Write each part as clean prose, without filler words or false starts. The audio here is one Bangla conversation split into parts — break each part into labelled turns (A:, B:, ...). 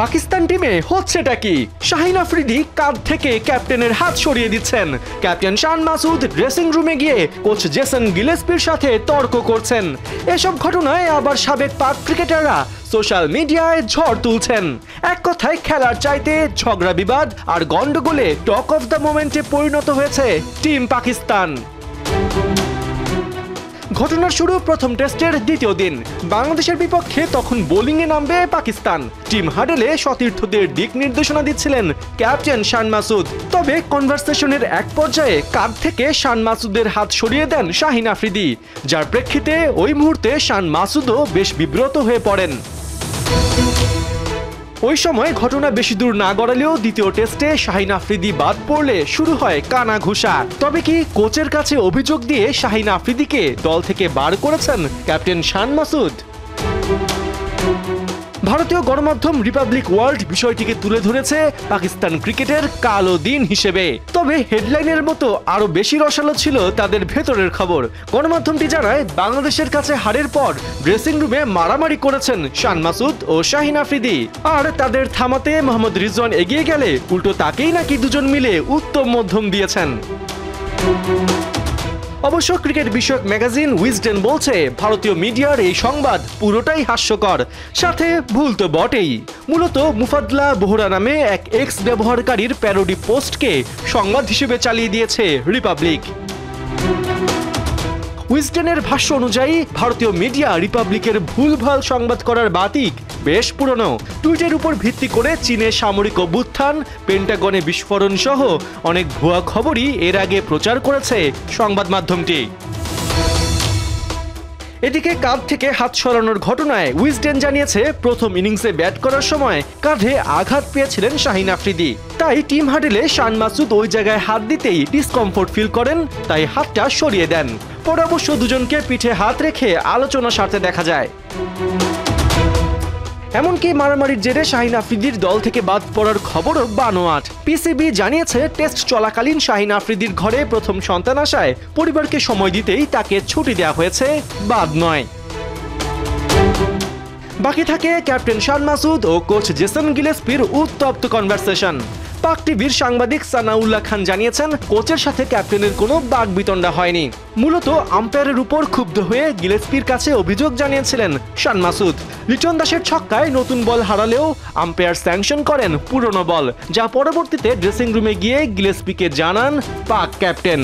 A: পাকিস্তান টিমে হচ্ছেটা কি? শাহিন আফ্রিদি কাঁধ থেকে ক্যাপ্টেনের হাত সরিয়ে দিচ্ছেন। ক্যাপ্টেন শান মাসুদ ড্রেসিং রুমে গিয়ে কোচ জেসন গিলেস্পির সাথে তর্ক করছেন। এসব ঘটনায় আবার সাবেক পাক ক্রিকেটাররা সোশ্যাল মিডিয়ায় ঝড় তুলছেন। এক কথায় খেলার চাইতে ঝগড়া বিবাদ আর গন্ডগোলে টক অফ দ্য মোমেন্টে পরিণত হয়েছে টিম পাকিস্তান। ঘটনার শুরু প্রথম টেস্টের দ্বিতীয় দিন। বাংলাদেশের বিপক্ষে তখন বোলিংয়ে নামবে পাকিস্তান। টিম হাডেলে সতীর্থদের দিক নির্দেশনা দিচ্ছিলেন ক্যাপ্টেন শান মাসুদ। তবে কনভারসেশনের এক পর্যায়ে কাঁধ থেকে শান মাসুদের হাত সরিয়ে দেন শাহিন আফ্রিদি, যার প্রেক্ষিতে ওই মুহূর্তে শান মাসুদও বেশ বিব্রত হয়ে পড়েন। ওই সময় ঘটনা বেশি দূর না গড়ালেও দ্বিতীয় টেস্টে শাহিন আফ্রিদি বাদ পড়লে শুরু হয় কানাঘুষা। তবে কি কোচের কাছে অভিযোগ দিয়ে শাহিন আফ্রিদিকে দল থেকে বার করেছেন ক্যাপ্টেন শান মাসুদ? ভারতীয় গণমাধ্যম রিপাবলিক ওয়ার্ল্ড বিষয়টিকে তুলে ধরেছে পাকিস্তান ক্রিকেটের কালো দিন হিসেবে। তবে হেডলাইনের মতো আরো বেশি রসালো ছিল তাদের ভেতরের খবর। গণমাধ্যমটি জানায়, বাংলাদেশের কাছে হারের পর ড্রেসিং রুমে মারামারি করেছেন শান মাসুদ ও শাহিন আফ্রিদি। আর তাদের থামাতে মোহাম্মদ রিজওয়ান এগিয়ে গেলে উল্টো তাকেই নাকি দুজন মিলে উত্তম মধ্যম দিয়েছেন। অবশ্য ক্রিকেট বিষয়ক ম্যাগাজিন উইজডেন বলছে, ভারতীয় মিডিয়ার এই সংবাদ পুরোটাই হাস্যকর, সাথে ভুল তো বটেই। মূলত মুফাদ্দলা বোহরা নামে এক এক্স ব্যবহারকারীর প্যারোডি পোস্টকে সংবাদ হিসেবে চালিয়ে দিয়েছে রিপাবলিক। উইজডেনের ভাষ্য অনুযায়ী ভারতীয় মিডিয়া রিপাবলিকের ভুলভাল সংবাদ করার বাতিক বেশ পুরনো। টুইটের উপর ভিত্তি করে চীনে সামরিক অভ্যুত্থান, পেন্টাগনে বিস্ফোরণ সহ অনেক ভুয়া খবরই এর আগে প্রচার করেছে সংবাদ মাধ্যমটি। এদিকে কাঁধ থেকে হাত সরানোর ঘটনায় উইজডেন জানিয়েছে, প্রথম ইনিংসে ব্যাট করার সময় কাঁধে আঘাত পেয়েছিলেন শাহিন আফ্রিদি। তাই টিম হাডেলে শান মাসুদ ওই জায়গায় হাত দিতেই ডিসকমফোর্ট ফিল করেন, তাই হাতটা সরিয়ে দেন। পরে অবশ্য দুজনকে পিঠে হাত রেখে আলোচনা সারতে দেখা যায়। এমনকি মারামারির জেরে শাহিন আফ্রিদির দল থেকে বাদ পড়ার খবরও বানোয়াট। পিসিবি জানিয়েছে, টেস্ট চলাকালীন শাহিন আফ্রিদির ঘরে প্রথম সন্তান আসায় পরিবারকে সময় দিতেই তাকে ছুটি দেওয়া হয়েছে, বাদ নয়। বাকি থাকে ক্যাপ্টেন শান মাসুদ ও কোচ জেসন গিলেস্পির উত্তপ্ত কনভারসেশন। পাক টিভির সাংবাদিক সানাউল্লাহ খান জানিয়েছেন, কোচের সাথে ক্যাপ্টেনের কোনো বাকবিতণ্ডা হয়নি। মূলত আম্পায়ারের উপর ক্ষুব্ধ হয়ে গিলেস্পির কাছে অভিযোগ জানিয়েছিলেন শান মাসুদ। লিটন দাসের ছক্কায় নতুন বল হারালেও আম্পায়ার স্যাংশন করেন পুরনো বল, যা পরবর্তীতে ড্রেসিং রুমে গিয়ে গিলেস্পিকে জানান পাক ক্যাপ্টেন।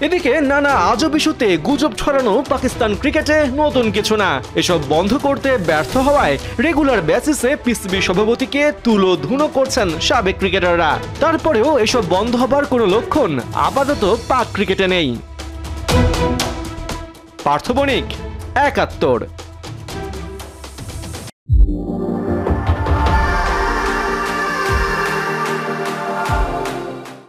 A: এদিকে নানা আজব ইস্যুতে গুজব ছড়ানো পাকিস্তান ক্রিকেটে নতুন কিছু না। এসব বন্ধ করতে ব্যর্থ হওয়ায় রেগুলার বেসিসে পিসিবি সভাপতিকে তুলোধুনো করছেন সাবেক ক্রিকেটাররা। তারপরেও এসব বন্ধ হবার কোনো লক্ষণ আপাতত পাক ক্রিকেটে নেই। পার্থ বণিক, ৭১।